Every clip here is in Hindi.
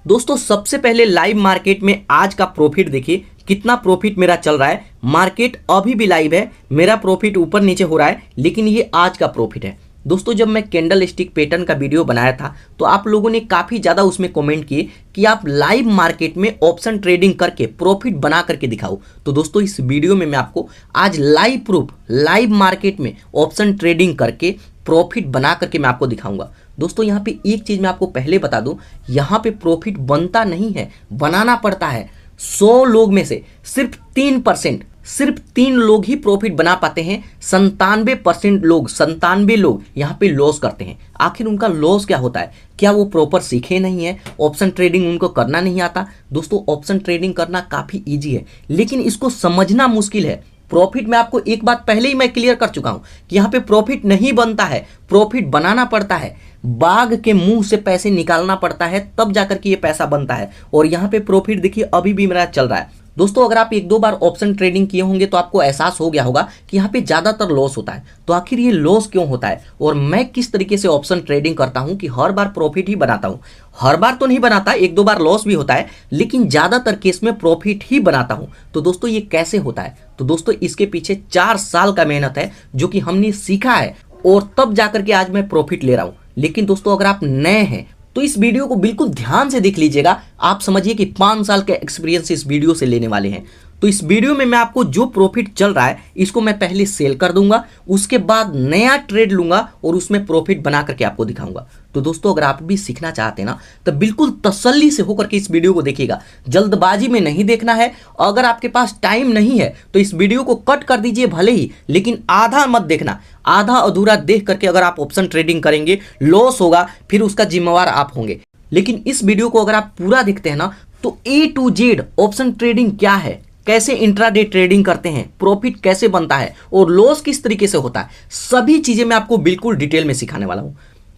दोस्तों सबसे पहले लाइव मार्केट में आज का प्रॉफिट देखिए, कितना प्रॉफिट मेरा चल रहा है। मार्केट अभी भी लाइव है, मेरा प्रॉफिट ऊपर नीचे हो रहा है, लेकिन ये आज का प्रॉफिट है। दोस्तों जब मैं कैंडल स्टिक पैटर्न का वीडियो बनाया था तो आप लोगों ने काफ़ी ज़्यादा उसमें कमेंट किए कि आप लाइव मार्केट में ऑप्शन ट्रेडिंग करके प्रॉफिट बना करके दिखाओ। तो दोस्तों इस वीडियो में मैं आपको आज लाइव प्रूफ, लाइव मार्केट में ऑप्शन ट्रेडिंग करके प्रॉफिट बना करके मैं आपको दिखाऊंगा। दोस्तों यहाँ पे एक चीज़ मैं आपको पहले बता दूं, यहाँ पे प्रॉफिट बनता नहीं है, बनाना पड़ता है। 100 लोग में से सिर्फ 3%, सिर्फ 3 लोग ही प्रॉफिट बना पाते हैं। 97 लोग यहाँ पे लॉस करते हैं। आखिर उनका लॉस क्या होता है? क्या वो प्रॉपर सीखे नहीं है? ऑप्शन ट्रेडिंग उनको करना नहीं आता? दोस्तों ऑप्शन ट्रेडिंग करना काफ़ी ईजी है, लेकिन इसको समझना मुश्किल है। प्रॉफिट में आपको एक बात पहले ही मैं क्लियर कर चुका हूं कि यहाँ पे प्रॉफिट नहीं बनता है, प्रॉफिट बनाना पड़ता है। बाघ के मुंह से पैसे निकालना पड़ता है, तब जाकर के ये पैसा बनता है। और यहाँ पे प्रॉफिट देखिए अभी भी मेरा चल रहा है। दोस्तों अगर आप 1-2 बार ऑप्शन ट्रेडिंग किए होंगे तो आपको एहसास हो गया होगा कि यहाँ पे ज़्यादातर लॉस होता है। तो आखिर ये लॉस क्यों होता है और मैं किस तरीके से ऑप्शन ट्रेडिंग करता हूँ कि हर बार प्रॉफिट ही बनाता हूँ। हर बार तो नहीं बनाता, 1-2 बार लॉस भी होता है, लेकिन ज़्यादातर केस में प्रॉफिट ही बनाता हूँ। तो दोस्तों ये कैसे होता है? तो दोस्तों इसके पीछे 4 साल का मेहनत है जो कि हमने सीखा है, और तब जाकर के आज मैं प्रॉफिट ले रहा हूँ। लेकिन दोस्तों अगर आप नए हैं तो इस वीडियो को बिल्कुल ध्यान से देख लीजिएगा। आप समझिए कि 5 साल का एक्सपीरियंस इस वीडियो से लेने वाले हैं। तो इस वीडियो में मैं आपको जो प्रॉफिट चल रहा है इसको मैं पहले सेल कर दूंगा, उसके बाद नया ट्रेड लूंगा और उसमें प्रॉफिट बना करके आपको दिखाऊंगा। तो दोस्तों अगर आप भी सीखना चाहते हैं ना तो बिल्कुल तसल्ली से होकर के इस वीडियो को देखिएगा, जल्दबाजी में नहीं देखना है। अगर आपके पास टाइम नहीं है तो इस वीडियो को कट कर दीजिए भले ही, लेकिन आधा मत देखना। आधा अधूरा देख करके अगर आप ऑप्शन ट्रेडिंग करेंगे लॉस होगा, फिर उसका जिम्मेवार आप होंगे। लेकिन इस वीडियो को अगर आप पूरा देखते हैं ना तो A to Z option trading क्या है, कैसे इंट्राडे ट्रेडिंग करते हैं, प्रॉफिट कैसे बनता है और लॉस किस तरीके से होता है, सभी चीजें मैं आपको बिल्कुल डिटेल में सिखाने वाला हूं।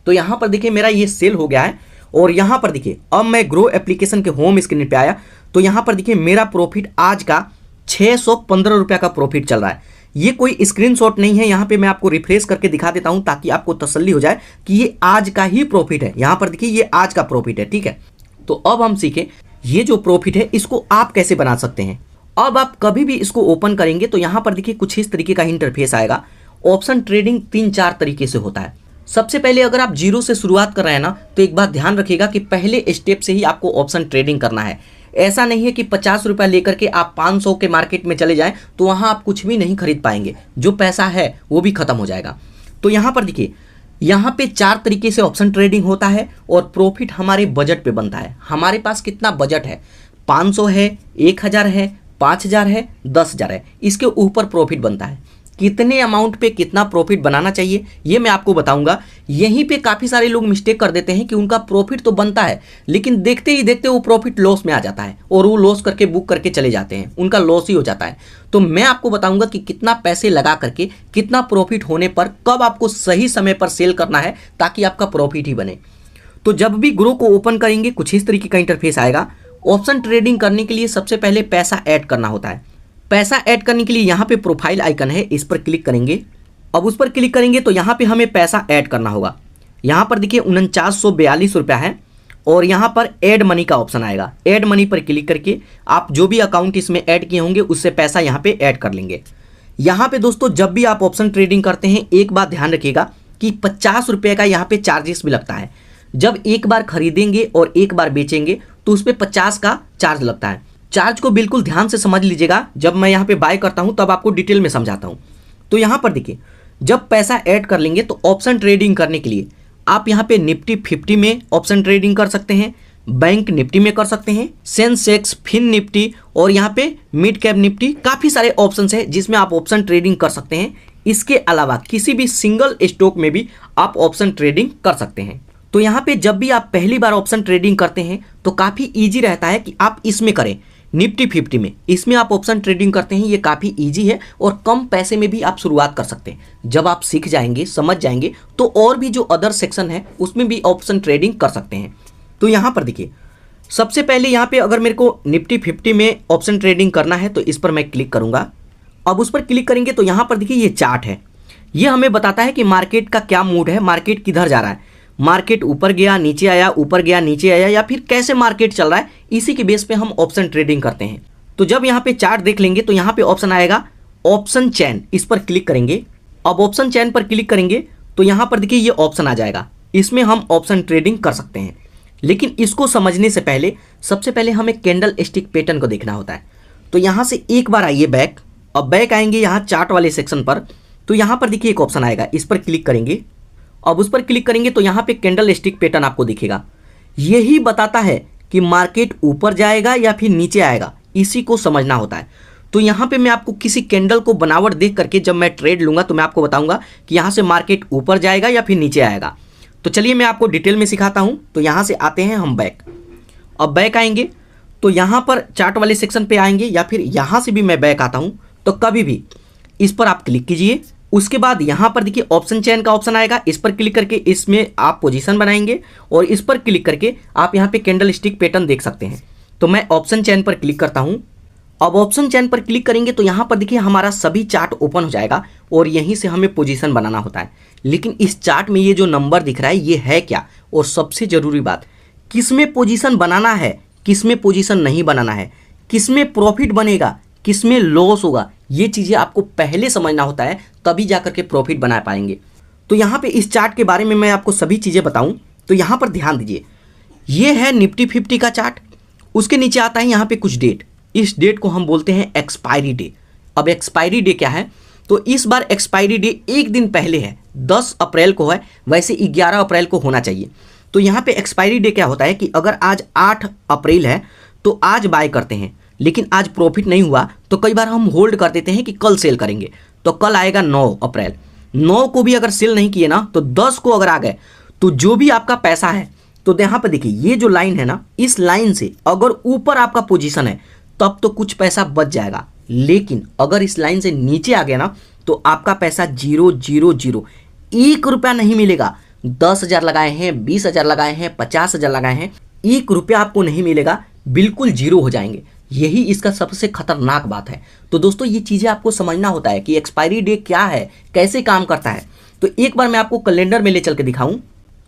तो यहां पर देखिए मेरा ये सेल हो गया है, और यहां पर देखिए अब मैं ग्रो एप्लीकेशन के होम स्क्रीन पे आया तो यहां पर देखिए मेरा प्रॉफिट आज का 615 रुपया का प्रॉफिट चल रहा है। ये कोई स्क्रीनशॉट नहीं है, यहाँ पे मैं आपको रिफ्रेश करके दिखा देता हूं ताकि आपको तसल्ली हो जाए कि ये आज का ही प्रॉफिट है। यहाँ पर देखिए ये आज का प्रॉफिट है, ठीक है। तो अब हम सीखें ये जो प्रॉफिट है इसको आप कैसे बना सकते हैं। अब आप कभी भी इसको ओपन करेंगे तो यहाँ पर देखिए कुछ इस तरीके का इंटरफेस आएगा। ऑप्शन ट्रेडिंग 3-4 तरीके से होता है। सबसे पहले अगर आप जीरो से शुरुआत कर रहे हैं ना तो एक बात ध्यान रखिएगा कि पहले स्टेप से ही आपको ऑप्शन ट्रेडिंग करना है। ऐसा नहीं है कि 50 रुपया लेकर के आप 500 के मार्केट में चले जाएं तो वहां आप कुछ भी नहीं खरीद पाएंगे, जो पैसा है वो भी खत्म हो जाएगा। तो यहाँ पर देखिए यहाँ पे 4 तरीके से ऑप्शन ट्रेडिंग होता है और प्रॉफिट हमारे बजट पे बनता है। हमारे पास कितना बजट है, 500 है, 1000 है, 5000 है, 10,000 है, इसके ऊपर प्रॉफिट बनता है। कितने अमाउंट पे कितना प्रॉफिट बनाना चाहिए ये मैं आपको बताऊंगा। यहीं पे काफ़ी सारे लोग मिस्टेक कर देते हैं कि उनका प्रॉफिट तो बनता है लेकिन देखते ही देखते वो प्रॉफिट लॉस में आ जाता है और वो लॉस करके बुक करके चले जाते हैं, उनका लॉस ही हो जाता है। तो मैं आपको बताऊंगा कि कितना पैसे लगा करके कितना प्रॉफिट होने पर कब आपको सही समय पर सेल करना है ताकि आपका प्रॉफिट ही बने। तो जब भी ग्रो को ओपन करेंगे कुछ इस तरीके का इंटरफेस आएगा। ऑप्शन ट्रेडिंग करने के लिए सबसे पहले पैसा ऐड करना होता है। पैसा ऐड करने के लिए यहाँ पे प्रोफाइल आइकन है, इस पर क्लिक करेंगे। अब उस पर क्लिक करेंगे तो यहाँ पे हमें पैसा ऐड करना होगा। यहाँ पर देखिए 4942 रुपया है और यहाँ पर ऐड मनी का ऑप्शन आएगा। ऐड मनी पर क्लिक करके आप जो भी अकाउंट इसमें ऐड किए होंगे उससे पैसा यहाँ पे ऐड कर लेंगे। यहाँ पे दोस्तों जब भी आप ऑप्शन ट्रेडिंग करते हैं एक बात ध्यान रखिएगा कि 50 रुपये का यहाँ पे चार्जेस भी लगता है। जब एक बार खरीदेंगे और एक बार बेचेंगे तो उस पर 50 का चार्ज लगता है। चार्ज को बिल्कुल ध्यान से समझ लीजिएगा, जब मैं यहाँ पे बाय करता हूँ तब आपको डिटेल में समझाता हूँ। तो यहाँ पर देखिए जब पैसा ऐड कर लेंगे तो ऑप्शन ट्रेडिंग करने के लिए आप यहाँ पे निफ्टी 50 में ऑप्शन ट्रेडिंग कर सकते हैं, बैंक निफ्टी में कर सकते हैं, सेंसेक्स, फिन निफ्टी और यहाँ पे मिड कैप निफ्टी, काफ़ी सारे ऑप्शन है जिसमें आप ऑप्शन ट्रेडिंग कर सकते हैं। इसके अलावा किसी भी सिंगल स्टॉक में भी आप ऑप्शन ट्रेडिंग कर सकते हैं। तो यहाँ पे जब भी आप पहली बार ऑप्शन ट्रेडिंग करते हैं तो काफ़ी ईजी रहता है कि आप इसमें करें, निफ्टी 50 में। इसमें आप ऑप्शन ट्रेडिंग करते हैं, ये काफ़ी इजी है और कम पैसे में भी आप शुरुआत कर सकते हैं। जब आप सीख जाएंगे, समझ जाएंगे तो और भी जो अदर सेक्शन है उसमें भी ऑप्शन ट्रेडिंग कर सकते हैं। तो यहाँ पर देखिए सबसे पहले यहाँ पे अगर मेरे को निफ्टी 50 में ऑप्शन ट्रेडिंग करना है तो इस पर मैं क्लिक करूँगा। अब उस पर क्लिक करेंगे तो यहाँ पर देखिए ये चार्ट है, ये हमें बताता है कि मार्केट का क्या मूड है, मार्केट किधर जा रहा है। मार्केट ऊपर गया नीचे आया, ऊपर गया नीचे आया, या फिर कैसे मार्केट चल रहा है, इसी के बेस पे हम ऑप्शन ट्रेडिंग करते हैं। तो जब यहाँ पे चार्ट देख लेंगे तो यहाँ पे ऑप्शन आएगा ऑप्शन चेन, इस पर क्लिक करेंगे। अब ऑप्शन चेन पर क्लिक करेंगे तो यहाँ पर देखिए ये ऑप्शन आ जाएगा, इसमें हम ऑप्शन ट्रेडिंग कर सकते हैं। लेकिन इसको समझने से पहले सबसे पहले हमें कैंडल स्टिक पैटर्न को देखना होता है। तो यहाँ से एक बार आइए बैक, अब बैक आएंगे यहाँ चार्ट वाले सेक्शन पर, तो यहाँ पर देखिए एक ऑप्शन आएगा, इस पर क्लिक करेंगे। अब उस पर क्लिक करेंगे तो यहाँ पे कैंडल स्टिक पैटर्न आपको दिखेगा, यही बताता है कि मार्केट ऊपर जाएगा या फिर नीचे आएगा, इसी को समझना होता है। तो यहाँ पे मैं आपको किसी कैंडल को बनावट देख करके जब मैं ट्रेड लूंगा तो मैं आपको बताऊंगा कि यहाँ से मार्केट ऊपर जाएगा या फिर नीचे आएगा। तो चलिए मैं आपको डिटेल में सिखाता हूँ। तो यहाँ से आते हैं हम बैक, अब बैक आएंगे तो यहाँ पर चार्ट वाले सेक्शन पे आएंगे, या फिर यहाँ से भी मैं बैक आता हूँ तो कभी भी इस पर आप क्लिक कीजिए। उसके बाद यहाँ पर देखिए ऑप्शन चेन का ऑप्शन आएगा, इस पर क्लिक करके इसमें आप पोजीशन बनाएंगे और इस पर क्लिक करके आप यहाँ पे कैंडल स्टिक पैटर्न देख सकते हैं। तो मैं ऑप्शन चेन पर क्लिक करता हूँ। अब ऑप्शन चेन पर क्लिक करेंगे तो यहाँ पर देखिए हमारा सभी चार्ट ओपन हो जाएगा और यहीं से हमें पोजीशन बनाना होता है। लेकिन इस चार्ट में ये जो नंबर दिख रहा है ये है क्या, और सबसे जरूरी बात, किस में पोजीशन बनाना है, किस में पोजीशन नहीं बनाना है, किस में प्रॉफिट बनेगा, किस में लॉस होगा, ये चीज़ें आपको पहले समझना होता है, तभी जाकर के प्रॉफिट बना पाएंगे। तो यहाँ पे इस चार्ट के बारे में मैं आपको सभी चीज़ें बताऊँ तो यहाँ पर ध्यान दीजिए, ये है निफ्टी 50 का चार्ट, उसके नीचे आता है यहाँ पे कुछ डेट, इस डेट को हम बोलते हैं एक्सपायरी डे। अब एक्सपायरी डे क्या है, तो इस बार एक्सपायरी डे एक दिन पहले है, 10 अप्रैल को है, वैसे 11 अप्रैल को होना चाहिए। तो यहाँ पे एक्सपायरी डे क्या होता है कि अगर आज 8 अप्रैल है तो आज बाय करते हैं, लेकिन आज प्रॉफिट नहीं हुआ तो कई बार हम होल्ड कर देते हैं कि कल सेल करेंगे, तो कल आएगा 9 अप्रैल, 9 को भी अगर सेल नहीं किए ना तो 10 को अगर आ गए तो जो भी आपका पैसा है, तो यहाँ पर देखिए ये जो लाइन है ना, इस लाइन से अगर ऊपर आपका पोजीशन है तब तो कुछ पैसा बच जाएगा, लेकिन अगर इस लाइन से नीचे आ गया ना तो आपका पैसा 0 0 0, 1 रुपया नहीं मिलेगा। 10,000 लगाए हैं, 20,000 लगाए हैं, 50,000 लगाए हैं, 1 रुपया आपको नहीं मिलेगा, बिल्कुल जीरो हो जाएंगे। यही इसका सबसे खतरनाक बात है। तो दोस्तों ये चीज़ें आपको समझना होता है कि एक्सपायरी डे क्या है, कैसे काम करता है। तो एक बार मैं आपको कैलेंडर में ले चल के दिखाऊं।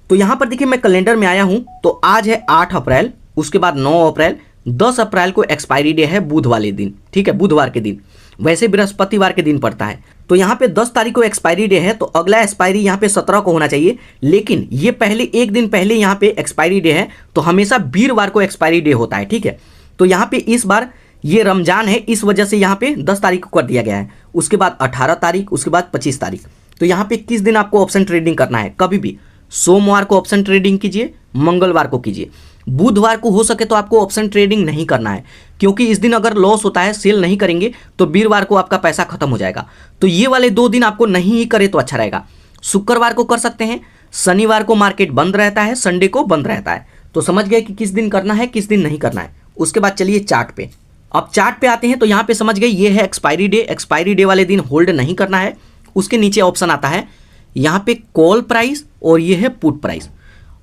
तो यहाँ पर देखिए मैं कैलेंडर में आया हूँ, तो आज है 8 अप्रैल, उसके बाद 9 अप्रैल, 10 अप्रैल को एक्सपायरी डे है, बुध वाले दिन, ठीक है, बुधवार के दिन, वैसे बृहस्पतिवार के दिन पड़ता है। तो यहाँ पे 10 तारीख को एक्सपायरी डे है, तो अगला एक्सपायरी यहाँ पे 17 को होना चाहिए, लेकिन ये पहले एक दिन पहले यहाँ पे एक्सपायरी डे है, तो हमेशा वीरवार को एक्सपायरी डे होता है, ठीक है। तो यहाँ पे इस बार ये रमजान है, इस वजह से यहाँ पे 10 तारीख को कर दिया गया है, उसके बाद 18 तारीख, उसके बाद 25 तारीख। तो यहाँ पे किस दिन आपको ऑप्शन ट्रेडिंग करना है, कभी भी सोमवार को ऑप्शन ट्रेडिंग कीजिए, मंगलवार को कीजिए, बुधवार को हो सके तो आपको ऑप्शन ट्रेडिंग नहीं करना है, क्योंकि इस दिन अगर लॉस होता है, सेल नहीं करेंगे तो वीरवार को आपका पैसा खत्म हो जाएगा। तो ये वाले 2 दिन आपको नहीं ही करे तो अच्छा रहेगा। शुक्रवार को कर सकते हैं, शनिवार को मार्केट बंद रहता है, संडे को बंद रहता है। तो समझ गए कि किस दिन करना है, किस दिन नहीं करना है। उसके बाद चलिए चार्ट पे, अब चार्ट पे आते हैं। तो यहाँ पे समझ गए ये है एक्सपायरी डे, एक्सपायरी डे वाले दिन होल्ड नहीं करना है। उसके नीचे ऑप्शन आता है यहाँ पे कॉल प्राइस और ये है पुट प्राइस।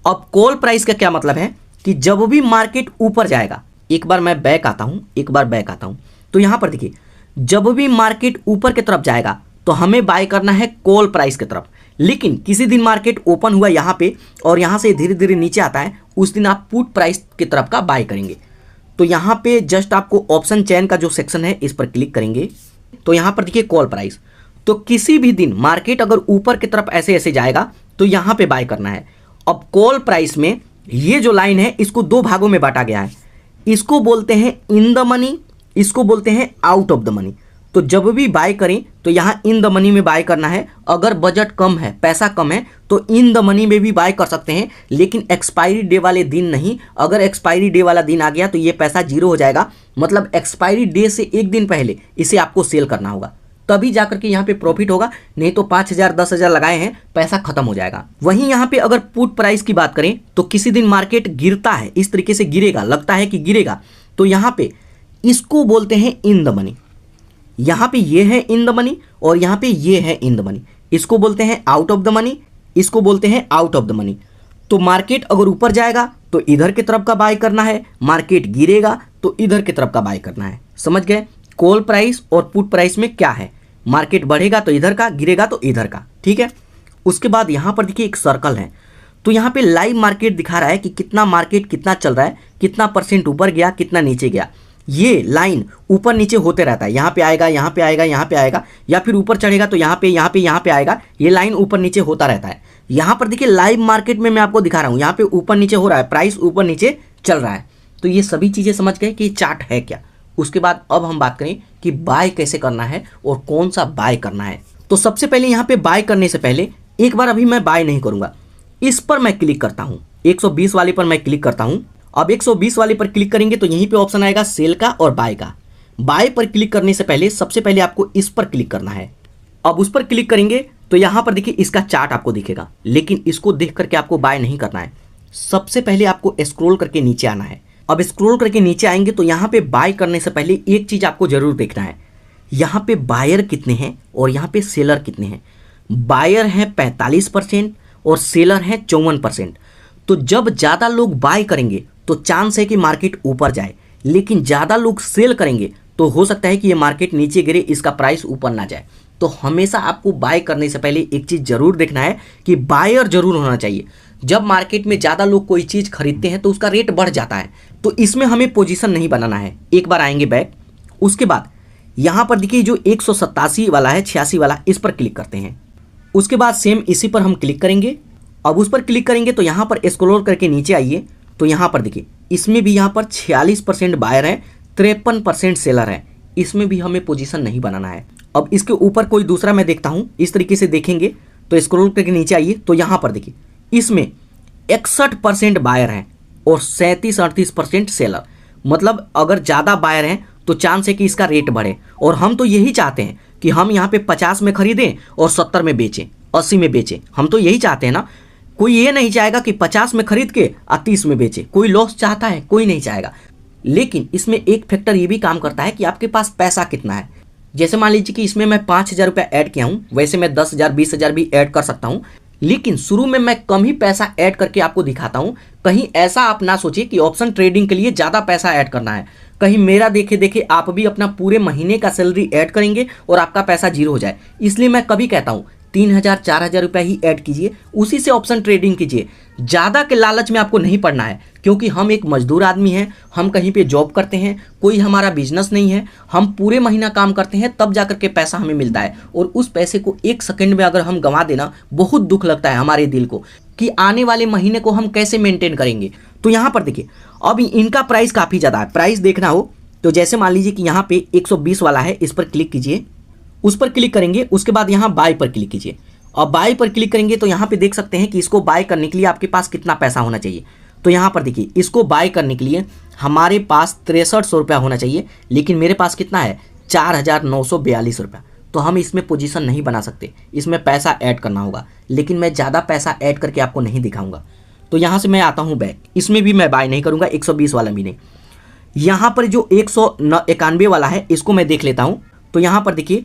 अब कॉल प्राइस का क्या मतलब है कि जब भी मार्केट ऊपर जाएगा, एक बार मैं बैक आता हूं, एक बार बैक आता हूं, तो यहां पर देखिए जब भी मार्केट ऊपर की तरफ जाएगा तो हमें बाय करना है कॉल प्राइस की तरफ। लेकिन किसी दिन मार्केट ओपन हुआ यहां पे और यहां से धीरे धीरे नीचे आता है, उस दिन आप पुट प्राइस की तरफ का बाय करेंगे। तो यहां पे जस्ट आपको ऑप्शन चेन का जो सेक्शन है इस पर क्लिक करेंगे, तो यहां पर देखिए कॉल प्राइस। तो किसी भी दिन मार्केट अगर ऊपर की तरफ ऐसे ऐसे जाएगा तो यहां पे बाय करना है। अब कॉल प्राइस में ये जो लाइन है इसको 2 भागों में बांटा गया है, इसको बोलते हैं इन द मनी, इसको बोलते हैं आउट ऑफ द मनी। तो जब भी बाय करें तो यहाँ इन द मनी में बाय करना है। अगर बजट कम है, पैसा कम है, तो इन द मनी में भी बाय कर सकते हैं, लेकिन एक्सपायरी डे वाले दिन नहीं। अगर एक्सपायरी डे वाला दिन आ गया तो ये पैसा जीरो हो जाएगा, मतलब एक्सपायरी डे से एक दिन पहले इसे आपको सेल करना होगा, तभी जाकर के यहाँ पे प्रॉफिट होगा। नहीं तो 5,000 10,000 लगाए हैं, पैसा खत्म हो जाएगा। वहीं यहाँ पे अगर पुट प्राइस की बात करें तो किसी दिन मार्केट गिरता है, इस तरीके से गिरेगा, लगता है कि गिरेगा, तो यहाँ पे इसको बोलते हैं इन द मनी। यहाँ पे ये है इन द मनी और यहाँ पे ये है इन द मनी, इसको बोलते हैं आउट ऑफ द मनी, इसको बोलते हैं आउट ऑफ द मनी। तो मार्केट अगर ऊपर जाएगा तो इधर की तरफ का बाय करना है, मार्केट गिरेगा तो इधर की तरफ का बाय करना है। समझ गए? कॉल प्राइस और पुट प्राइस में क्या है, मार्केट बढ़ेगा तो इधर का, गिरेगा तो इधर का, ठीक है। उसके बाद यहाँ पर देखिए एक सर्कल है, तो यहाँ पे लाइव मार्केट दिखा रहा है कि कितना मार्केट कितना चल रहा है, कितना परसेंट ऊपर गया, कितना नीचे गया। ये लाइन ऊपर नीचे होते रहता है, यहाँ पे आएगा, यहाँ पे आएगा, यहाँ पे आएगा, या फिर ऊपर चढ़ेगा तो यहाँ पे यहाँ पे यहाँ पे आएगा। ये लाइन ऊपर नीचे होता रहता है। यहाँ पर देखिए लाइव मार्केट में मैं आपको दिखा रहा हूँ, यहाँ पे ऊपर नीचे हो रहा है, प्राइस ऊपर नीचे चल रहा है। तो ये सभी चीज़ें समझ गए कि चार्ट है क्या। उसके बाद अब हम बात करें कि बाय कैसे करना है और कौन सा बाय करना है। तो सबसे पहले यहाँ पे बाय करने से पहले एक बार अभी मैं बाय नहीं करूँगा, इस पर मैं क्लिक करता हूँ, 120 वाले पर मैं क्लिक करता हूँ। अब 120 वाले पर क्लिक करेंगे तो यहीं पे ऑप्शन आएगा सेल का और बाय का। बाय पर क्लिक करने से पहले सबसे पहले आपको इस पर क्लिक करना है। अब उस पर क्लिक करेंगे तो यहाँ पर देखिए इसका चार्ट आपको दिखेगा, लेकिन इसको देख करके आपको बाय नहीं करना है। सबसे पहले आपको स्क्रॉल करके नीचे आना है। अब स्क्रॉल करके नीचे आएंगे तो यहाँ पे बाय करने से पहले एक चीज़ आपको जरूर देखना है, यहाँ पे बायर कितने हैं और यहाँ पे सेलर कितने हैं। बायर हैं 45% और सेलर हैं 54%। तो जब ज़्यादा लोग बाय करेंगे तो चांस है कि मार्केट ऊपर जाए, लेकिन ज़्यादा लोग सेल करेंगे तो हो सकता है कि ये मार्केट नीचे गिरे, इसका प्राइस ऊपर ना जाए। तो हमेशा आपको बाय करने से पहले एक चीज़ जरूर देखना है कि बायर जरूर होना चाहिए। जब मार्केट में ज़्यादा लोग कोई चीज़ खरीदते हैं तो उसका रेट बढ़ जाता है, तो इसमें हमें पोजीशन नहीं बनाना है। एक बार आएंगे बैक, उसके बाद यहाँ पर देखिए जो 187 वाला है, 86 वाला, इस पर क्लिक करते हैं। उसके बाद सेम इसी पर हम क्लिक करेंगे। अब उस पर क्लिक करेंगे तो यहाँ पर स्क्रॉल करके नीचे आइए तो यहाँ पर देखिए इसमें भी यहाँ पर 46% बायर है, 53% सेलर है। इसमें भी हमें पोजीशन नहीं बनाना है। अब इसके ऊपर कोई दूसरा मैं देखता हूँ, इस तरीके से देखेंगे तो स्क्रॉल करके नीचे आइए तो यहाँ पर देखिए इसमें 61% बायर हैं और 37-38% सेलर। मतलब अगर ज़्यादा बायर हैं तो चांस है कि इसका रेट बढ़े, और हम तो यही चाहते हैं कि हम यहाँ पे 50 में खरीदें और 70 में बेचें, 80 में बेचें। हम तो यही चाहते हैं ना। कोई ये नहीं चाहेगा कि 50 में खरीद के 30 में बेचे। कोई लॉस चाहता है? कोई नहीं चाहेगा। लेकिन इसमें एक फैक्टर ये भी काम करता है कि आपके पास पैसा कितना है। जैसे मान लीजिए कि इसमें मैं 5,000 रुपया ऐड किया हूँ, वैसे मैं 10,000 20,000 भी ऐड कर सकता हूँ, लेकिन शुरू में मैं कम ही पैसा ऐड करके आपको दिखाता हूँ। कहीं ऐसा आप ना सोचिए कि ऑप्शन ट्रेडिंग के लिए ज़्यादा पैसा ऐड करना है। कहीं मेरा देखे देखे आप भी अपना पूरे महीने का सैलरी ऐड करेंगे और आपका पैसा जीरो हो जाए। इसलिए मैं कभी कहता हूँ 3,000 4,000 रुपया ही ऐड कीजिए, उसी से ऑप्शन ट्रेडिंग कीजिए। ज़्यादा के लालच में आपको नहीं पड़ना है, क्योंकि हम एक मजदूर आदमी हैं, हम कहीं पे जॉब करते हैं, कोई हमारा बिजनेस नहीं है। हम पूरे महीना काम करते हैं तब जाकर के पैसा हमें मिलता है, और उस पैसे को एक सेकंड में अगर हम गंवा देना, बहुत दुख लगता है हमारे दिल को कि आने वाले महीने को हम कैसे मेंटेन करेंगे। तो यहाँ पर देखिए अब इनका प्राइस काफ़ी ज़्यादा है। प्राइस देखना हो तो जैसे मान लीजिए कि यहाँ पे 120 वाला है, इस पर क्लिक कीजिए। उस पर क्लिक करेंगे, उसके बाद यहाँ बाय पर क्लिक कीजिए। और बाय पर क्लिक करेंगे तो यहाँ पे देख सकते हैं कि इसको बाय करने के लिए आपके पास कितना पैसा होना चाहिए। तो यहाँ पर देखिए इसको बाय करने के लिए हमारे पास 6300 रुपया होना चाहिए, लेकिन मेरे पास कितना है 4,942 रुपया। तो हम इसमें पोजीशन नहीं बना सकते, इसमें पैसा ऐड करना होगा। लेकिन मैं ज़्यादा पैसा ऐड करके आपको नहीं दिखाऊंगा। तो यहाँ से मैं आता हूँ बैक, इसमें भी मैं बाय नहीं करूँगा, 120 वाला भी नहीं। यहाँ पर जो 191 वाला है इसको मैं देख लेता हूँ। तो यहाँ पर देखिए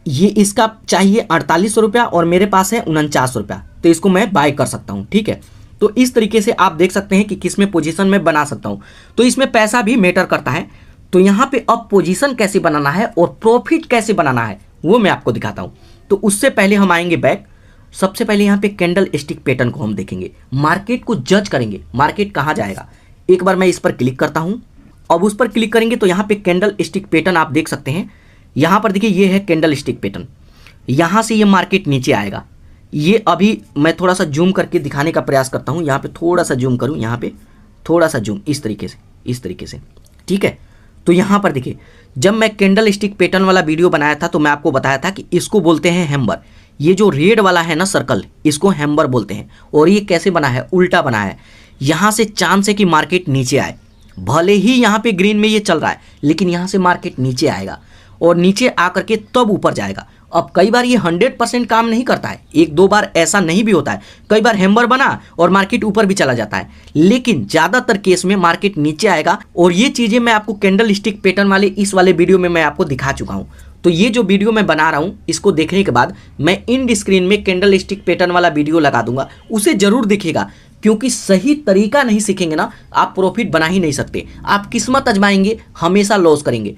ये इसका चाहिए 4800 रुपया और मेरे पास है 49 रुपया, तो इसको मैं बाय कर सकता हूँ। ठीक है, तो इस तरीके से आप देख सकते हैं कि किस में पोजीशन में बना सकता हूँ। तो इसमें पैसा भी मैटर करता है। तो यहाँ पे अब पोजीशन कैसे बनाना है और प्रॉफिट कैसे बनाना है वो मैं आपको दिखाता हूँ। तो उससे पहले हम आएंगे बैक। सबसे पहले यहाँ पे कैंडल स्टिक पैटर्न को हम देखेंगे, मार्केट को जज करेंगे, मार्केट कहाँ जाएगा। एक बार मैं इस पर क्लिक करता हूँ। अब उस पर क्लिक करेंगे तो यहाँ पे कैंडल स्टिक पैटर्न आप देख सकते हैं। यहाँ पर देखिए ये है कैंडल स्टिक पैटर्न, यहाँ से ये मार्केट नीचे आएगा। ये अभी मैं थोड़ा सा जूम करके दिखाने का प्रयास करता हूँ। यहाँ पे थोड़ा सा जूम करूँ, यहाँ पे थोड़ा सा जूम, इस तरीके से ठीक है। तो यहाँ पर देखिए जब मैं कैंडल स्टिक पैटर्न वाला वीडियो बनाया था तो मैं आपको बताया था कि इसको बोलते हैं हैम्बर। ये जो रेड वाला है ना सर्कल, इसको हैम्बर बोलते हैं। और ये कैसे बना है, उल्टा बना है। यहाँ से चांस है कि मार्केट नीचे आए, भले ही यहाँ पे ग्रीन में ये चल रहा है, लेकिन यहाँ से मार्केट नीचे आएगा और नीचे आकर के तब ऊपर जाएगा। अब कई बार ये 100% काम नहीं करता है, एक दो बार ऐसा नहीं भी होता है। कई बार हैम्बर बना और मार्केट ऊपर भी चला जाता है, लेकिन ज़्यादातर केस में मार्केट नीचे आएगा। और ये चीज़ें मैं आपको कैंडल स्टिक पैटर्न वाले इस वाले वीडियो में मैं आपको दिखा चुका हूँ। तो ये जो वीडियो मैं बना रहा हूँ, इसको देखने के बाद मैं इन स्क्रीन में कैंडल स्टिक पैटर्न वाला वीडियो लगा दूंगा, उसे जरूर देखिएगा। क्योंकि सही तरीका नहीं सीखेंगे ना, आप प्रॉफिट बना ही नहीं सकते। आप किस्मत आजमाएंगे, हमेशा लॉस करेंगे।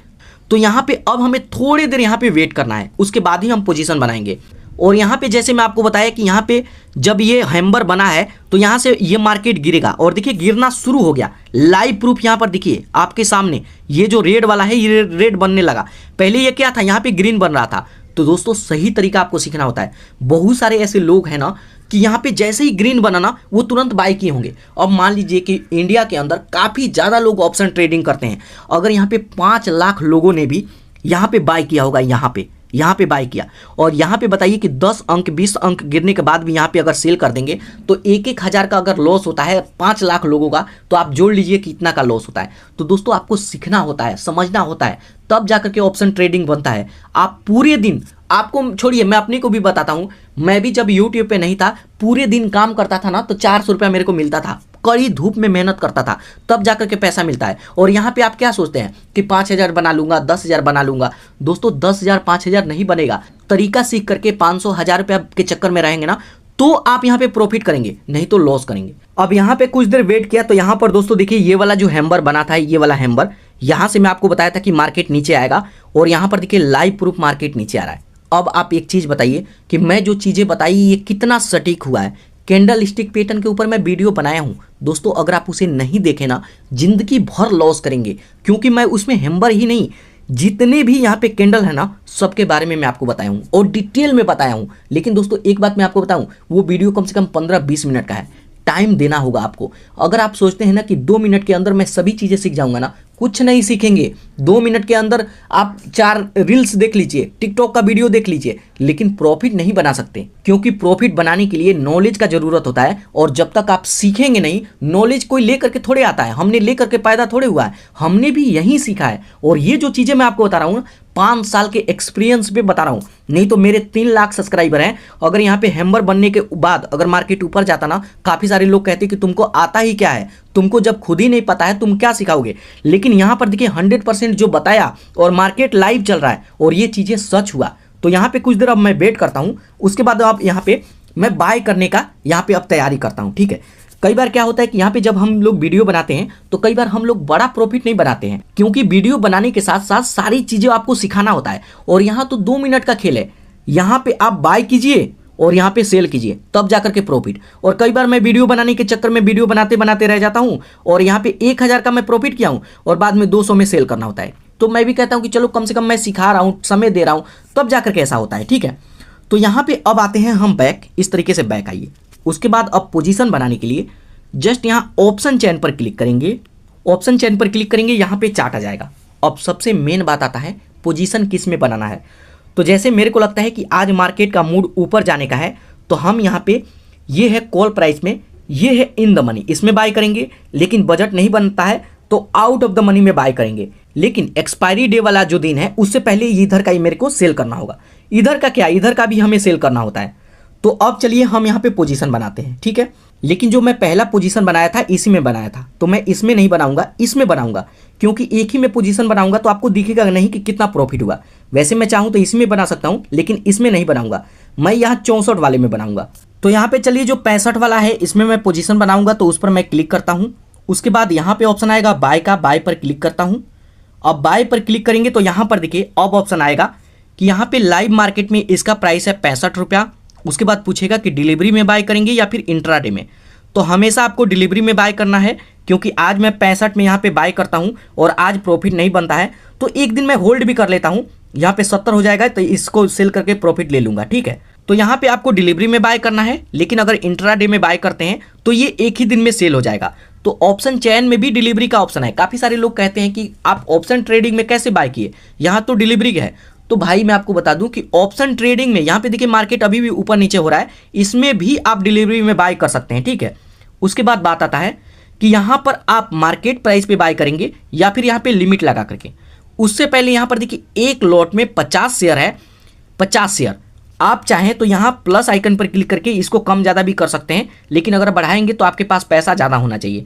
तो यहाँ पे अब हमें थोड़ी देर यहाँ पे वेट करना है, उसके बाद ही हम पोजीशन बनाएंगे। और यहाँ पे जैसे मैं आपको बताया कि यहाँ पे जब ये हैम्बर बना है तो यहाँ से ये मार्केट गिरेगा और देखिए गिरना शुरू हो गया। लाइव प्रूफ यहाँ पर देखिए आपके सामने, ये जो रेड वाला है ये रेड बनने लगा। पहले ये क्या था, यहाँ पे ग्रीन बन रहा था। तो दोस्तों सही तरीका आपको सीखना होता है। बहुत सारे ऐसे लोग हैं ना कि यहाँ पे जैसे ही ग्रीन बना ना वो तुरंत बाय किए होंगे। अब मान लीजिए कि इंडिया के अंदर काफ़ी ज़्यादा लोग ऑप्शन ट्रेडिंग करते हैं। अगर यहाँ पे 5 लाख लोगों ने भी यहाँ पे बाय किया होगा, यहाँ पे बाय किया, और यहाँ पे बताइए कि 10 अंक 20 अंक गिरने के बाद भी यहाँ पे अगर सेल कर देंगे तो 1,000 का अगर लॉस होता है 5 लाख लोगों का, तो आप जोड़ लीजिए कितना का लॉस होता है। तो दोस्तों आपको सीखना होता है, समझना होता है, तब जाकर के ऑप्शन ट्रेडिंग बनता है। आप पूरे दिन, आपको छोड़िए मैं अपने को भी बताता हूँ, मैं भी जब यूट्यूब पे नहीं था पूरे दिन काम करता था ना तो 400 रुपया मेरे को मिलता था। कड़ी धूप में मेहनत करता था तब जाकर के पैसा मिलता है। और यहाँ पे आप क्या सोचते हैं कि 5,000 बना लूंगा, 10,000 बना लूंगा। दोस्तों 10,000 5,000 नहीं बनेगा। तरीका सीख करके 500 1000 रुपया के चक्कर में रहेंगे ना तो आप यहाँ पे प्रॉफिट करेंगे, नहीं तो लॉस करेंगे। अब यहाँ पे कुछ देर वेट किया तो यहाँ पर दोस्तों देखिए ये वाला जो हैम्बर बना था, ये वाला हैम्बर, यहाँ से मैं आपको बताया था कि मार्केट नीचे आएगा और यहाँ पर देखिए लाइव प्रूफ मार्केट नीचे आ रहा है। अब आप एक चीज बताइए कि मैं जो चीजें बताई ये कितना सटीक हुआ है। कैंडल स्टिक पैटर्न के ऊपर मैं वीडियो बनाया हूं दोस्तों, अगर आप उसे नहीं देखें ना जिंदगी भर लॉस करेंगे, क्योंकि मैं उसमें हैम्बर ही नहीं जितने भी यहाँ पे कैंडल है ना सबके बारे में मैं आपको बताया हूँ और डिटेल में बताया हूँ। लेकिन दोस्तों एक बात मैं आपको बताऊँ, वो वीडियो कम से कम 15-20 मिनट का है। टाइम देना होगा आपको। अगर आप सोचते हैं ना कि 2 मिनट के अंदर मैं सभी चीज़ें सीख जाऊंगा ना, कुछ नहीं सीखेंगे। 2 मिनट के अंदर आप 4 रील्स देख लीजिए, टिकटॉक का वीडियो देख लीजिए, लेकिन प्रॉफिट नहीं बना सकते, क्योंकि प्रॉफिट बनाने के लिए नॉलेज का जरूरत होता है। और जब तक आप सीखेंगे नहीं, नॉलेज कोई लेकर के थोड़े आता है, हमने लेकर के पैदा थोड़े हुआ है, हमने भी यही सीखा है। और ये जो चीज़ें मैं आपको बता रहा हूँ 5 साल के एक्सपीरियंस पे बता रहा हूँ। नहीं तो मेरे 3 लाख सब्सक्राइबर हैं, अगर यहाँ पे हैम्बर बनने के बाद अगर मार्केट ऊपर जाता ना, काफ़ी सारे लोग कहते कि तुमको आता ही क्या है, तुमको जब खुद ही नहीं पता है तुम क्या सिखाओगे। लेकिन यहाँ पर देखिए 100% जो बताया और मार्केट लाइव चल रहा है और ये चीज़ें सच हुआ। तो यहाँ पे कुछ देर अब मैं वेट करता हूँ, उसके बाद अब यहाँ पे मैं बाय करने का यहाँ पे अब तैयारी करता हूँ। ठीक है, कई बार क्या होता है कि यहाँ पे जब हम लोग वीडियो बनाते हैं तो कई बार हम लोग बड़ा प्रॉफिट नहीं बनाते हैं, क्योंकि वीडियो बनाने के साथ साथ सारी चीज़ें आपको सिखाना होता है। और यहाँ तो 2 मिनट का खेल है, यहाँ पे आप बाय कीजिए और यहाँ पे सेल कीजिए, तब जाकर के प्रॉफिट। और कई बार मैं वीडियो बनाने के चक्कर में वीडियो बनाते बनाते रह जाता हूँ और यहाँ पे 1,000 का मैं प्रॉफिट किया हूँ और बाद में 200 में सेल करना होता है। तो मैं भी कहता हूँ कि चलो कम से कम मैं सिखा रहा हूँ, समय दे रहा हूँ, तब जाकर के ऐसा होता है। ठीक है, तो यहाँ पे अब आते हैं हम बैक, इस तरीके से बैक आइए। उसके बाद अब पोजीशन बनाने के लिए जस्ट यहाँ ऑप्शन चेन पर क्लिक करेंगे, ऑप्शन चेन पर क्लिक करेंगे, यहाँ पे चार्ट आ जाएगा। अब सबसे मेन बात आता है पोजीशन किस में बनाना है। तो जैसे मेरे को लगता है कि आज मार्केट का मूड ऊपर जाने का है, तो हम यहाँ पे ये है कॉल प्राइस में, ये है इन द मनी, इसमें बाय करेंगे। लेकिन बजट नहीं बनता है तो आउट ऑफ द मनी में बाय करेंगे। लेकिन एक्सपायरी डे वाला जो दिन है उससे पहले इधर का ही मेरे को सेल करना होगा। इधर का क्या, इधर का भी हमें सेल करना होता है। तो अब चलिए हम यहाँ पे पोजीशन बनाते हैं। ठीक है, लेकिन जो मैं पहला पोजीशन बनाया था इसी में बनाया था, तो मैं इसमें नहीं बनाऊंगा, इसमें बनाऊंगा, क्योंकि एक ही में पोजीशन बनाऊंगा तो आपको दिखेगा नहीं कि कितना प्रॉफिट हुआ। वैसे मैं चाहूँ तो इसमें बना सकता हूँ, लेकिन इसमें नहीं बनाऊंगा, मैं यहाँ 64 वाले में बनाऊंगा। तो यहाँ पे चलिए जो 65 वाला है इसमें मैं पोजीशन बनाऊंगा, तो उस पर मैं क्लिक करता हूँ। उसके बाद यहाँ पे ऑप्शन आएगा बाय का, बाय पर क्लिक करता हूँ। अब बाय पर क्लिक करेंगे तो यहाँ पर देखिए अब ऑप्शन आएगा कि यहाँ पे लाइव मार्केट में इसका प्राइस है 65 रुपया। उसके बाद पूछेगा कि डिलीवरी में बाय करेंगे या फिर इंट्राडे में। तो हमेशा आपको डिलीवरी में बाय करना है, क्योंकि आज मैं 65 में यहाँ पे बाय करता हूँ और आज प्रॉफिट नहीं बनता है, तो एक दिन मैं होल्ड भी कर लेता हूँ। यहाँ पे 70 हो जाएगा तो इसको सेल करके प्रॉफिट ले लूंगा। ठीक है, तो यहाँ पे आपको डिलीवरी में बाय करना है, लेकिन अगर इंट्राडे में बाय करते हैं तो ये एक ही दिन में सेल हो जाएगा। तो ऑप्शन चेन में भी डिलीवरी का ऑप्शन है। काफ़ी सारे लोग कहते हैं कि आप ऑप्शन ट्रेडिंग में कैसे बाय किए, यहाँ तो डिलीवरी है। तो भाई मैं आपको बता दूं कि ऑप्शन ट्रेडिंग में यहाँ पे देखिए मार्केट अभी भी ऊपर नीचे हो रहा है, इसमें भी आप डिलीवरी में बाय कर सकते हैं। ठीक है, उसके बाद बात आता है कि यहाँ पर आप मार्केट प्राइस पे बाय करेंगे या फिर यहाँ पे लिमिट लगा करके। उससे पहले यहाँ पर देखिए एक लॉट में 50 शेयर है, 50 शेयर। आप चाहें तो यहाँ प्लस आइकन पर क्लिक करके इसको कम ज़्यादा भी कर सकते हैं, लेकिन अगर बढ़ाएंगे तो आपके पास पैसा ज़्यादा होना चाहिए।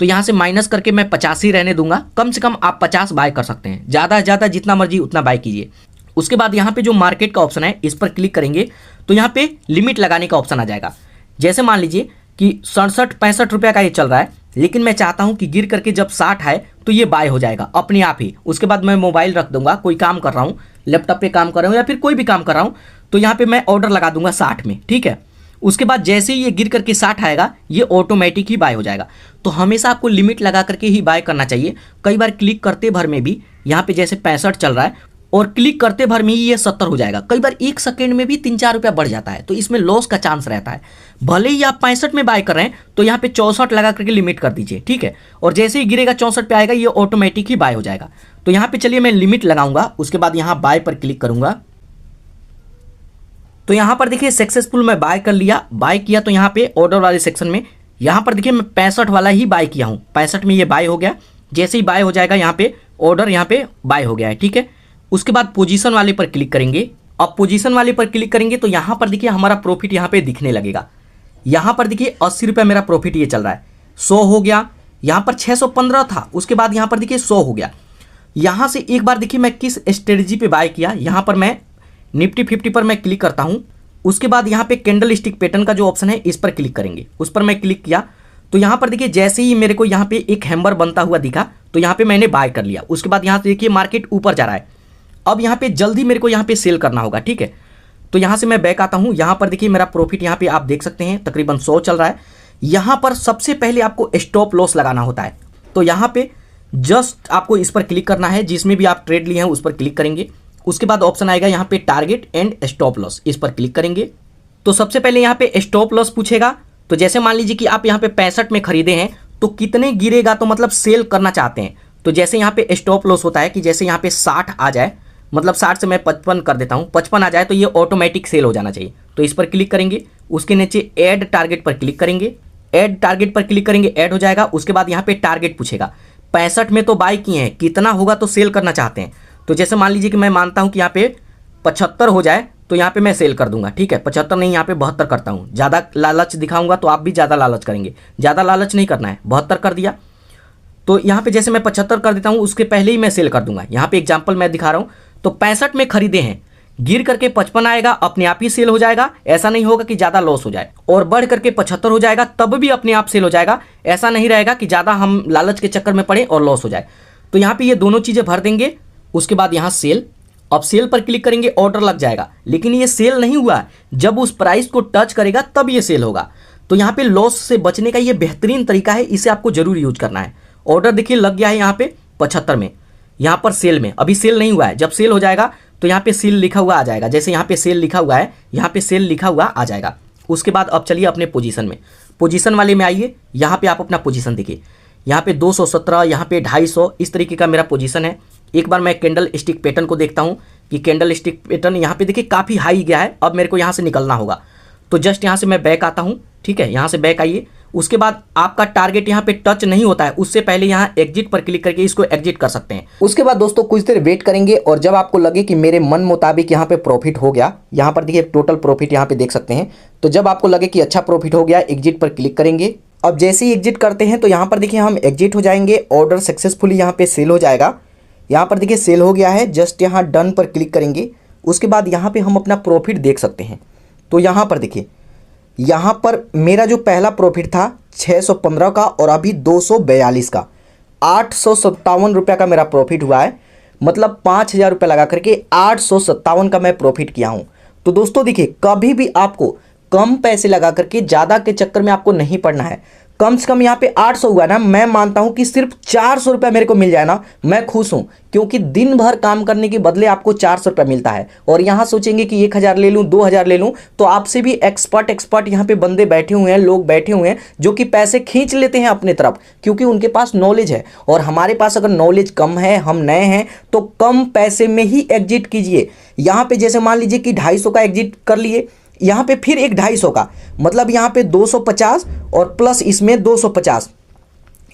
तो यहाँ से माइनस करके मैं 50 ही रहने दूंगा, कम से कम आप 50 बाय कर सकते हैं, ज़्यादा से ज़्यादा जितना मर्जी उतना बाय कीजिए। उसके बाद यहाँ पे जो मार्केट का ऑप्शन है इस पर क्लिक करेंगे तो यहाँ पे लिमिट लगाने का ऑप्शन आ जाएगा। जैसे मान लीजिए कि 67-65 रुपये का ये चल रहा है, लेकिन मैं चाहता हूं कि गिर करके जब 60 आए तो ये बाय हो जाएगा अपने आप ही। उसके बाद मैं मोबाइल रख दूंगा, कोई काम कर रहा हूं, लैपटॉप पे काम कर रहा हूं या फिर कोई भी काम कर रहा हूं, तो यहाँ पे मैं ऑर्डर लगा दूंगा 60 में, ठीक है। उसके बाद जैसे ही ये गिर करके 60 आएगा ये ऑटोमेटिक ही बाय हो जाएगा। तो हमेशा आपको लिमिट लगा करके ही बाय करना चाहिए। कई बार क्लिक करते भर में भी यहाँ पे जैसे 65 चल रहा है और क्लिक करते भर में ही ये 70 हो जाएगा, कई बार 1 सेकेंड में भी 3-4 रुपया बढ़ जाता है, तो इसमें लॉस का चांस रहता है। भले ही आप 65 में बाय कर रहे हैं तो यहाँ पे 64 लगा करके लिमिट कर दीजिए, ठीक है। और जैसे ही गिरेगा 64 पे आएगा ये ऑटोमेटिक ही बाय हो जाएगा। तो यहाँ पे चलिए मैं लिमिट लगाऊंगा, उसके बाद यहाँ बाय पर क्लिक करूंगा। तो यहाँ पर देखिए सक्सेसफुल मैं बाय कर लिया। बाय किया तो यहाँ पे ऑर्डर वाले सेक्शन में यहाँ पर देखिए मैं 65 वाला ही बाय किया हूँ, 65 में ये बाय हो गया। जैसे ही बाय हो जाएगा यहाँ पे ऑर्डर यहाँ पे बाय हो गया है, ठीक है। उसके बाद पोजीशन वाले पर क्लिक करेंगे। अब पोजीशन वाले पर क्लिक करेंगे तो यहाँ पर देखिए हमारा प्रॉफिट यहाँ पे दिखने लगेगा। यहाँ पर देखिए 80 रुपये मेरा प्रॉफिट ये चल रहा है, 100 हो गया। यहाँ पर 615 था, उसके बाद यहाँ पर देखिए 100 हो गया। यहाँ से एक बार देखिए मैं किस स्ट्रेटजी पे बाय किया, यहाँ पर मैं निफ्टी 50 पर मैं क्लिक करता हूँ। उसके बाद यहाँ पे कैंडल स्टिक पैटर्न का जो ऑप्शन है इस पर क्लिक करेंगे। उस पर मैं क्लिक किया तो यहाँ पर देखिए जैसे ही मेरे को यहाँ पे एक हैमर बनता हुआ दिखा तो यहाँ पे मैंने बाय कर लिया। उसके बाद यहाँ से देखिए मार्केट ऊपर जा रहा है। अब यहाँ पे जल्दी मेरे को यहाँ पे सेल करना होगा, ठीक है। तो यहाँ से मैं बैक आता हूँ। यहाँ पर देखिए मेरा प्रॉफिट यहाँ पे आप देख सकते हैं तकरीबन 100 चल रहा है। यहाँ पर सबसे पहले आपको स्टॉप लॉस लगाना होता है। तो यहाँ पे जस्ट आपको इस पर क्लिक करना है, जिसमें भी आप ट्रेड लिए हैं उस पर क्लिक करेंगे। उसके बाद ऑप्शन आएगा यहाँ पे टारगेट एंड स्टॉप लॉस, इस पर क्लिक करेंगे। तो सबसे पहले यहाँ पे स्टॉप लॉस पूछेगा। तो जैसे मान लीजिए कि आप यहाँ पे 65 में खरीदे हैं तो कितने गिरेगा, तो मतलब सेल करना चाहते हैं। तो जैसे यहाँ पे स्टॉप लॉस होता है कि जैसे यहाँ पे 60 आ जाए, मतलब 60 से मैं 55 कर देता हूँ, 55 आ जाए तो ये ऑटोमेटिक सेल हो जाना चाहिए। तो इस पर क्लिक करेंगे। उसके नीचे ऐड टारगेट पर क्लिक करेंगे। ऐड टारगेट पर क्लिक करेंगे, ऐड हो जाएगा। उसके बाद यहाँ पे टारगेट पूछेगा, 65 में तो बाय किए हैं, कितना होगा तो सेल करना चाहते हैं। तो जैसे मान लीजिए कि मैं मानता हूँ कि यहाँ पे 75 हो जाए तो यहाँ पे मैं सेल कर दूंगा, ठीक है। 75 नहीं, यहाँ पे 72 करता हूँ। ज़्यादा लालच दिखाऊंगा तो आप भी ज़्यादा लालच करेंगे, ज़्यादा लालच नहीं करना है। 72 कर दिया। तो यहाँ पे जैसे मैं 75 कर देता हूँ उसके पहले ही मैं सेल कर दूंगा। यहाँ पे एग्जाम्पल मैं दिखा रहा हूँ। तो 65 में खरीदे हैं, गिर करके 55 आएगा, अपने आप ही सेल हो जाएगा। ऐसा नहीं होगा कि ज़्यादा लॉस हो जाए। और बढ़ करके 75 हो जाएगा तब भी अपने आप सेल हो जाएगा। ऐसा नहीं रहेगा कि ज़्यादा हम लालच के चक्कर में पड़े और लॉस हो जाए। तो यहाँ पे ये दोनों चीज़ें भर देंगे। उसके बाद यहाँ सेल, अब सेल पर क्लिक करेंगे, ऑर्डर लग जाएगा। लेकिन ये सेल नहीं हुआ, जब उस प्राइस को टच करेगा तब ये सेल होगा। तो यहाँ पे लॉस से बचने का ये बेहतरीन तरीका है, इसे आपको जरूर यूज करना है। ऑर्डर देखिए लग गया है यहाँ पे 75 में, यहाँ पर सेल में अभी सेल नहीं हुआ है। जब सेल हो जाएगा तो यहाँ पे सेल लिखा हुआ आ जाएगा। जैसे यहाँ पे सेल लिखा हुआ है, यहाँ पे सेल लिखा हुआ आ जाएगा। उसके बाद अब चलिए अपने पोजीशन में, पोजीशन वाले में आइए। यहाँ पे आप अपना पोजीशन देखिए, यहाँ पे 217, यहाँ पे 250, इस तरीके का मेरा पोजीशन है। एक बार मैं कैंडल स्टिक पैटर्न को देखता हूँ कि कैंडल स्टिक पैटर्न यहाँ पे देखिए काफ़ी हाई गया है। अब मेरे को यहाँ से निकलना होगा। तो जस्ट यहाँ से मैं बैक आता हूँ, ठीक है। यहाँ से बैक आइए। उसके बाद आपका टारगेट यहाँ पे टच नहीं होता है, उससे पहले यहाँ एग्जिट पर क्लिक करके इसको एग्जिट कर सकते हैं। उसके बाद दोस्तों कुछ देर वेट करेंगे और जब आपको लगे कि मेरे मन मुताबिक यहाँ पे प्रॉफिट हो गया, यहाँ पर देखिए टोटल प्रॉफिट यहाँ पे देख सकते हैं। तो जब आपको लगे कि अच्छा प्रॉफिट हो गया, एग्जिट पर क्लिक करेंगे। अब जैसे ही एग्जिट करते हैं तो यहाँ पर देखिए हम एग्जिट हो जाएंगे। ऑर्डर सक्सेसफुली यहाँ पे सेल हो जाएगा। यहाँ पर देखिए सेल हो गया है, जस्ट यहाँ डन पर क्लिक करेंगे। उसके बाद यहाँ पे हम अपना प्रॉफिट देख सकते हैं। तो यहाँ पर देखिए, यहाँ पर मेरा जो पहला प्रॉफिट था 615 का और अभी 242 का, 857 रुपये का मेरा प्रॉफिट हुआ है। मतलब 5000 रुपये लगा करके 857 का मैं प्रॉफिट किया हूँ। तो दोस्तों देखिए, कभी भी आपको कम पैसे लगा करके ज़्यादा के चक्कर में आपको नहीं पड़ना है। कम से कम यहाँ पे 800 हुआ ना, मैं मानता हूँ कि सिर्फ 400 रुपये मेरे को मिल जाए ना, मैं खुश हूँ। क्योंकि दिन भर काम करने के बदले आपको 400 रुपये मिलता है। और यहाँ सोचेंगे कि 1000 ले लूँ, 2000 ले लूँ, तो आपसे भी एक्सपर्ट यहाँ पे बंदे बैठे हुए हैं, लोग बैठे हुए हैं जो कि पैसे खींच लेते हैं अपने तरफ, क्योंकि उनके पास नॉलेज है। और हमारे पास अगर नॉलेज कम है, हम नए हैं, तो कम पैसे में ही एग्जिट कीजिए। यहाँ पे जैसे मान लीजिए कि 250 का एग्जिट कर लिए, यहाँ पे फिर एक 250 का, मतलब यहाँ पे 250 और प्लस इसमें 250।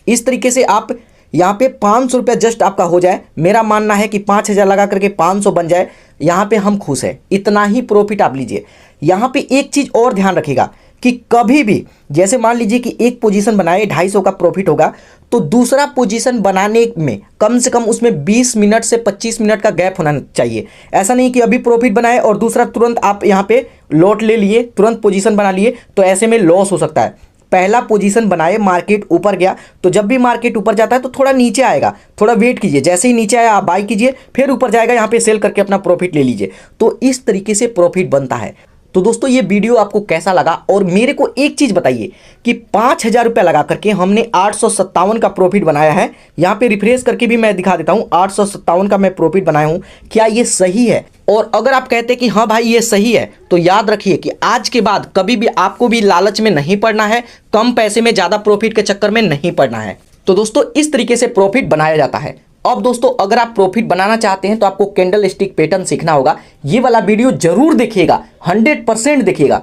इस तरीके से आप यहाँ पे 500 रुपये जस्ट आपका हो जाए। मेरा मानना है कि 5000 लगा करके 500 बन जाए, यहाँ पे हम खुश हैं। इतना ही प्रॉफिट आप लीजिए। यहाँ पे एक चीज़ और ध्यान रखिएगा कि कभी भी जैसे मान लीजिए कि एक पोजीशन बनाए 250 का प्रॉफिट होगा, तो दूसरा पोजीशन बनाने में कम से कम उसमें 20 मिनट से 25 मिनट का गैप होना चाहिए। ऐसा नहीं कि अभी प्रॉफिट बनाए और दूसरा तुरंत आप यहाँ पे लॉट ले लिए, तुरंत पोजीशन बना लिए, तो ऐसे में लॉस हो सकता है। पहला पोजीशन बनाए, मार्केट ऊपर गया तो जब भी मार्केट ऊपर जाता है तो थोड़ा नीचे आएगा, थोड़ा वेट कीजिए, जैसे ही नीचे आया आप बाई कीजिए, फिर ऊपर जाएगा, यहाँ पे सेल करके अपना प्रॉफिट ले लीजिए। तो इस तरीके से प्रॉफिट बनता है। तो दोस्तों ये वीडियो आपको कैसा लगा, और मेरे को एक चीज बताइए कि 5,000 रुपया लगा करके हमने 857 का प्रॉफिट बनाया है। यहाँ पे रिफ्रेश करके भी मैं दिखा देता हूँ, 857 का मैं प्रॉफिट बनाया हूँ। क्या ये सही है? और अगर आप कहते हैं कि हाँ भाई ये सही है, तो याद रखिए कि आज के बाद कभी भी आपको भी लालच में नहीं पड़ना है, कम पैसे में ज्यादा प्रॉफिट के चक्कर में नहीं पड़ना है। तो दोस्तों इस तरीके से प्रॉफिट बनाया जाता है। अब दोस्तों अगर आप प्रॉफिट बनाना चाहते हैं तो आपको कैंडल स्टिक पैटर्न सीखना होगा। ये वाला वीडियो जरूर देखिएगा, 100% देखिएगा।